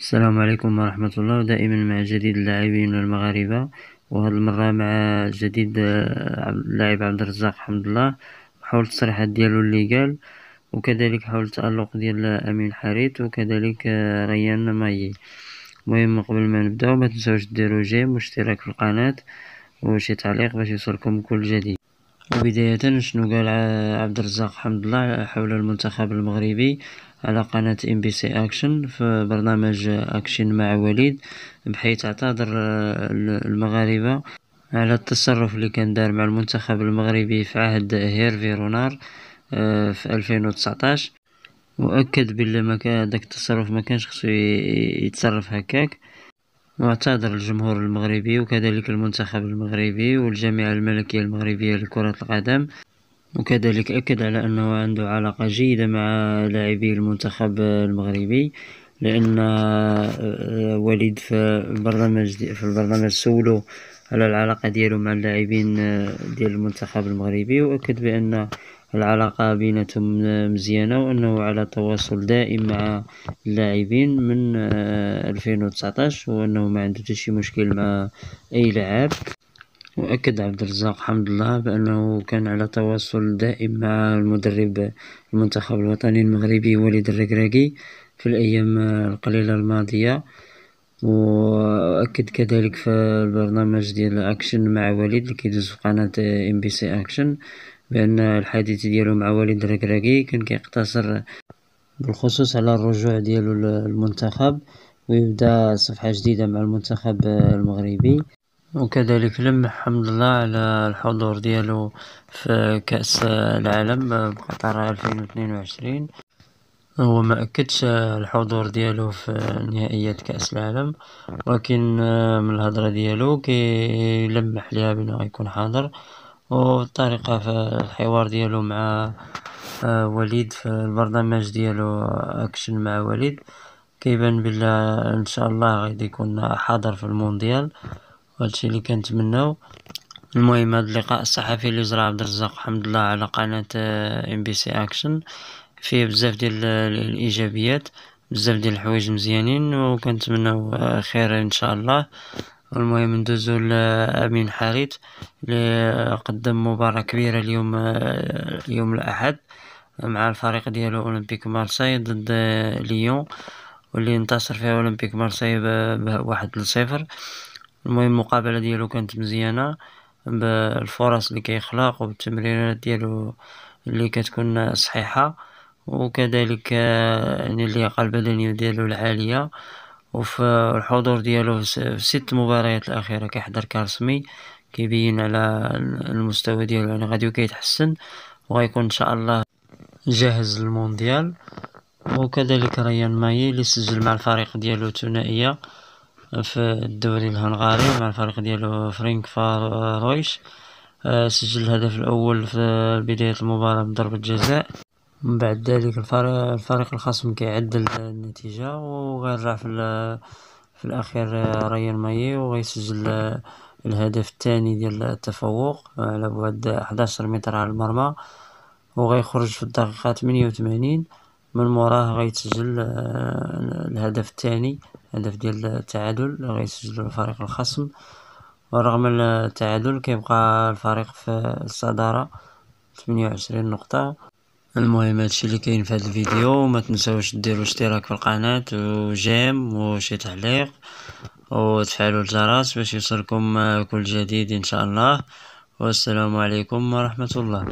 السلام عليكم ورحمة الله. ودائما مع جديد اللاعبين المغاربة، وهذه المرة مع جديد اللاعب عبد الرزاق حمد الله حول التصريحات ديالو اللي قال، وكذلك حول التألق ديال أمين حريت، وكذلك ريان مايي. المهم قبل ما نبداو ما تنساوش ديروا جيم واشتراك في القناة وشي تعليق باش يوصلكم كل جديد. وبداية شنو قال عبد الرزاق حمد الله حول المنتخب المغربي على قناة MBC أكشن في برنامج أكشن مع وليد، بحيث اعتذر المغاربة على التصرف اللي كان دار مع المنتخب المغربي في عهد هيرفي رونار في 2019، وأكد بلي ما كان داك التصرف ما كانش خصو يتصرف هكاك، واعتذر الجمهور المغربي وكذلك المنتخب المغربي والجامعة الملكية المغربية لكرة القدم. وكذلك أكد على أنه عنده علاقة جيدة مع لاعبي المنتخب المغربي، لأن وليد في البرنامج سولو على العلاقة ديالو مع اللاعبين ديال المنتخب المغربي، وأكد بأن العلاقة بيناتهم مزيانة وأنه على تواصل دائم مع اللاعبين من 2019، وأنه ما عنده حتى شي مشكل مع أي لاعب. وأكد عبد الرزاق حمد الله بأنه كان على تواصل دائم مع المدرب المنتخب الوطني المغربي وليد الركراكي في الأيام القليلة الماضية. وأكد كذلك في البرنامج ديال أكشن مع وليد اللي كيدوز في قناة MBC أكشن بأن الحديث ديالو مع وليد الركراكي كان كيقتصر بالخصوص على الرجوع ديالو للمنتخب ويبدأ صفحة جديدة مع المنتخب المغربي. وكذلك لمح حمد الله على الحضور ديالو في كأس العالم بقطر 2022. هو ما أكدش الحضور ديالو في نهائيات كأس العالم، ولكن من الهضرة ديالو كيلمح ليها بأنه غيكون حاضر. والطريقة في الحوار ديالو مع وليد في البرنامج ديالو أكشن مع وليد كيبان بلا إن شاء الله غادي يكون حاضر في المونديال، وهادشي اللي كنتمناو. المهم هذا اللقاء الصحفي اللي جرى عبد الرزاق حمد الله على قناة MBC أكشن فيه بزاف ديال الإيجابيات، بزاف ديال الحوايج مزيانين، وكنتمناو خير إن شاء الله. المهم ندوزو لأمين حريت اللي قدم مباراة كبيرة اليوم يوم الأحد مع الفريق ديالو أولمبيك مارساي ضد ليون، واللي انتصر فيها أولمبيك مارساي ب1-0. المهم المقابلة ديالو كانت مزيانة بالفرص اللي كيخلق وبالتمريرات ديالو اللي كتكون صحيحة، وكذلك يعني اللياقة البدنية ديالو العالية. وفي الحضور ديالو في 6 مباريات الأخيرة كيحضر كرسمي كيبين على المستوى ديالو، يعني غادي كيتحسن وغيكون إن شاء الله جاهز للمونديال. وكذلك ريان مايي اللي سجل مع الفريق ديالو ثنائية في الدوري الهنغاري مع الفريق ديالو فرينك فارويش، سجل الهدف الأول في بداية المباراة بضربة جزاء. من بعد ذلك الفريق الخصم كيعدل النتيجة وغيرجع في الأخير ريان مايي وغيسجل الهدف الثاني ديال التفوق على بعد 11 متر على المرمى، وغيخرج في الدقيقة 88. من موراه غيتسجل الهدف الثاني، هدف ديال التعادل غيسجلو الفريق الخصم. ورغم التعادل كيبقى الفريق في الصدارة 28 نقطة. المهم هادشي اللي كاين في هذا الفيديو، وما تنساوش ديروا اشتراك في القناة وجيم وشي تعليق وتفعلوا الجرس باش يوصلكم كل جديد ان شاء الله. والسلام عليكم ورحمة الله.